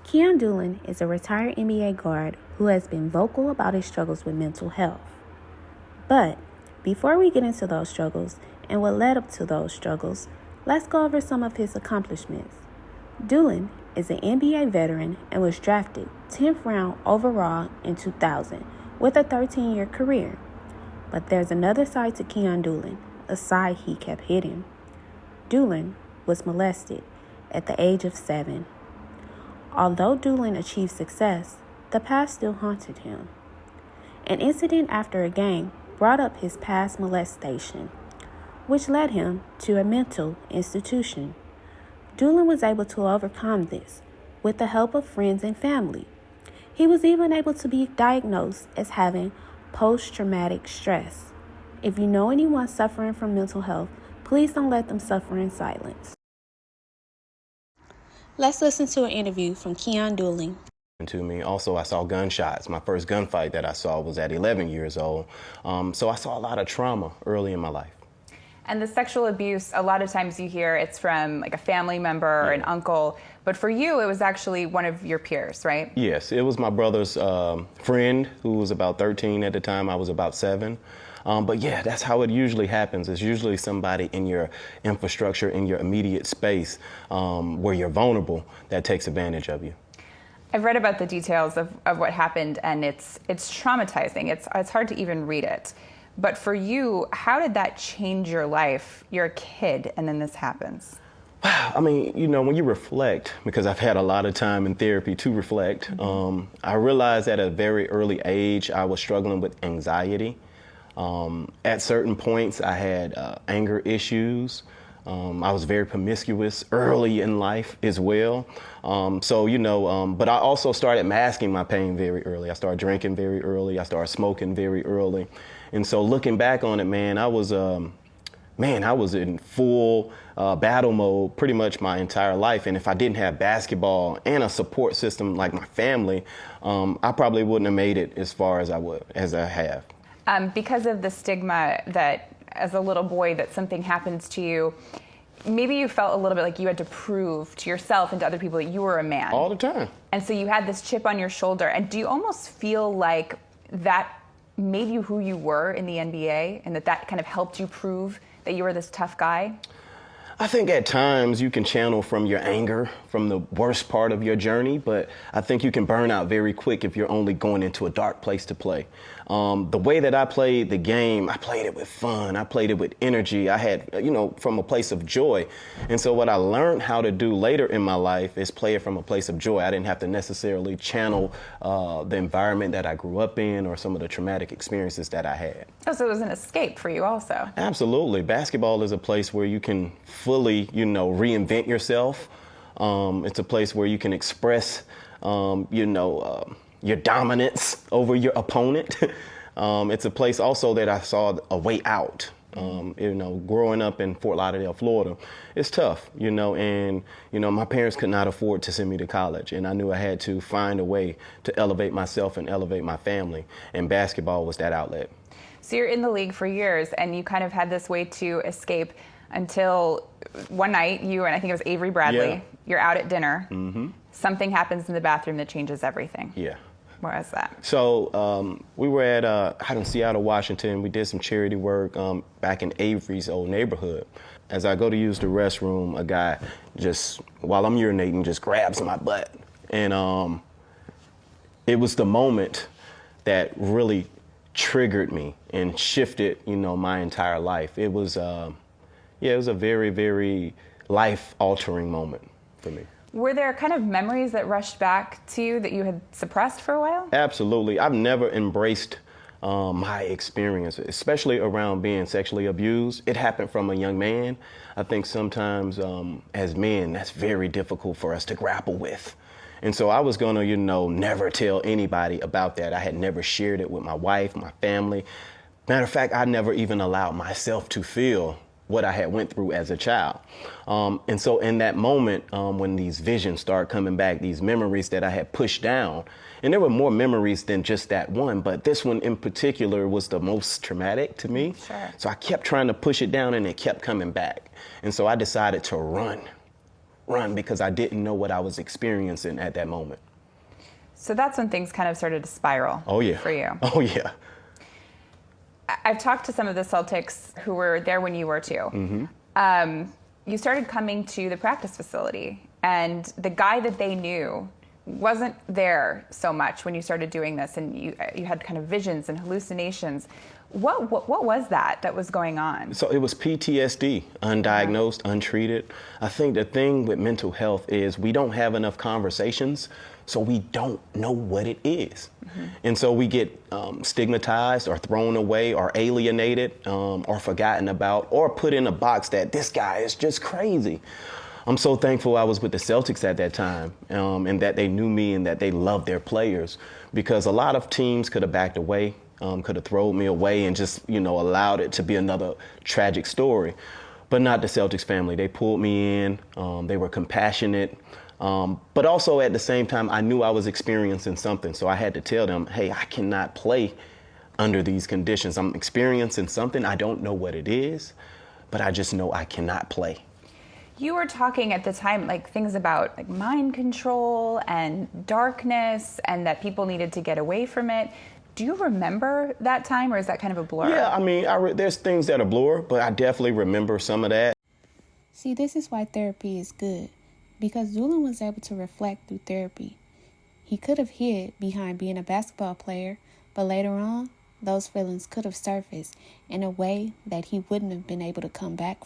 Keyon Dooling is a retired NBA guard who has been vocal about his struggles with mental health. But before we get into those struggles and what led up to those struggles, let's go over some of his accomplishments. Dooling is an NBA veteran and was drafted 10th round overall in 2000 with a 13-year career. But there's another side to Keyon Dooling, a side he kept hidden. Dooling was molested at the age of 7. Although Dooling achieved success, the past still haunted him. An incident after a game brought up his past molestation, which led him to a mental institution. Dooling was able to overcome this with the help of friends and family. He was even able to be diagnosed as having post-traumatic stress. If you know anyone suffering from mental health, please don't let them suffer in silence. Let's listen to an interview from Keyon Dooling. To me. Also, I saw gunshots. My first gunfight that I saw was at 11 years old. So I saw a lot of trauma early in my life. And the sexual abuse, a lot of times you hear it's from like a family member or an uncle, but for you, it was actually one of your peers, right? Yes, it was my brother's friend who was about 13 at the time. I was about 7. But yeah, that's how it usually happens. It's usually somebody in your infrastructure, in your immediate space, where you're vulnerable, that takes advantage of you. I've read about the details of what happened, and it's traumatizing. It's hard to even read it. But for you, how did that change your life? You're a kid, and then this happens. I mean, you know, when you reflect, because I've had a lot of time in therapy to reflect, I realized at a very early age I was struggling with anxiety. At certain points, I had anger issues. I was very promiscuous early in life as well. But I also started masking my pain very early. I started drinking very early. I started smoking very early. And so looking back on it, man, I was in full battle mode pretty much my entire life. And if I didn't have basketball and a support system like my family, I probably wouldn't have made it as far as I have. Because of the stigma that as a little boy that something happens to you, maybe you felt a little bit like you had to prove to yourself and to other people that you were a man. All the time. And so you had this chip on your shoulder. And do you almost feel like that made you who you were in the NBA and that kind of helped you prove that you were this tough guy? I think at times you can channel from your anger, from the worst part of your journey, but I think you can burn out very quick if you're only going into a dark place to play. The way that I played the game, I played it with fun. I played it with energy. I had, from a place of joy. And so what I learned how to do later in my life is play it from a place of joy. I didn't have to necessarily channel the environment that I grew up in or some of the traumatic experiences that I had. Oh, so it was an escape for you also. Absolutely. Basketball is a place where you can fully, reinvent yourself. It's a place where you can express, your dominance over your opponent. It's a place also that I saw a way out. Growing up in Fort Lauderdale, Florida, it's tough, and my parents could not afford to send me to college, and I knew I had to find a way to elevate myself and elevate my family, and basketball was that outlet. So you're in the league for years, and you kind of had this way to escape until one night, you and I think it was Avery Bradley, you're out at dinner. Something happens in the bathroom that changes everything. Yeah. What was that? So we were out in Seattle, Washington. We did some charity work back in Avery's old neighborhood. As I go to use the restroom, a guy just, while I'm urinating, just grabs my butt. And it was the moment that really triggered me and shifted, my entire life. It was, it was a very, very life-altering moment for me. Were there kind of memories that rushed back to you that you had suppressed for a while? Absolutely. I've never embraced my experience, especially around being sexually abused. It happened from a young man. I think sometimes as men, that's very difficult for us to grapple with. And so I was gonna, never tell anybody about that. I had never shared it with my wife, my family. Matter of fact, I never even allowed myself to feel what I had went through as a child. And so in that moment, when these visions start coming back, these memories that I had pushed down, and there were more memories than just that one, but this one in particular was the most traumatic to me. Sure. So I kept trying to push it down and it kept coming back. And so I decided to run. run because I didn't know what I was experiencing at that moment. So that's when things kind of started to spiral. Oh, yeah. For you. Oh, yeah. I've talked to some of the Celtics who were there when you were too. You started coming to the practice facility, and the guy that they knew wasn't there so much when you started doing this, and you had kind of visions and hallucinations. What was that was going on? So it was PTSD, undiagnosed, untreated. I think the thing with mental health is we don't have enough conversations, so we don't know what it is. And so we get stigmatized or thrown away or alienated or forgotten about or put in a box that this guy is just crazy. I'm so thankful I was with the Celtics at that time and that they knew me and that they loved their players, because a lot of teams could have backed away, could have thrown me away and just, allowed it to be another tragic story. But not the Celtics family. They pulled me in. They were compassionate. But also at the same time, I knew I was experiencing something. So I had to tell them, hey, I cannot play under these conditions. I'm experiencing something. I don't know what it is, but I just know I cannot play. You were talking at the time, like things about like mind control and darkness, and that people needed to get away from it. Do you remember that time, or is that kind of a blur? Yeah, I mean, there's things that are blur, but I definitely remember some of that. See, this is why therapy is good, because Dooling was able to reflect through therapy. He could have hid behind being a basketball player, but later on, those feelings could have surfaced in a way that he wouldn't have been able to come back from.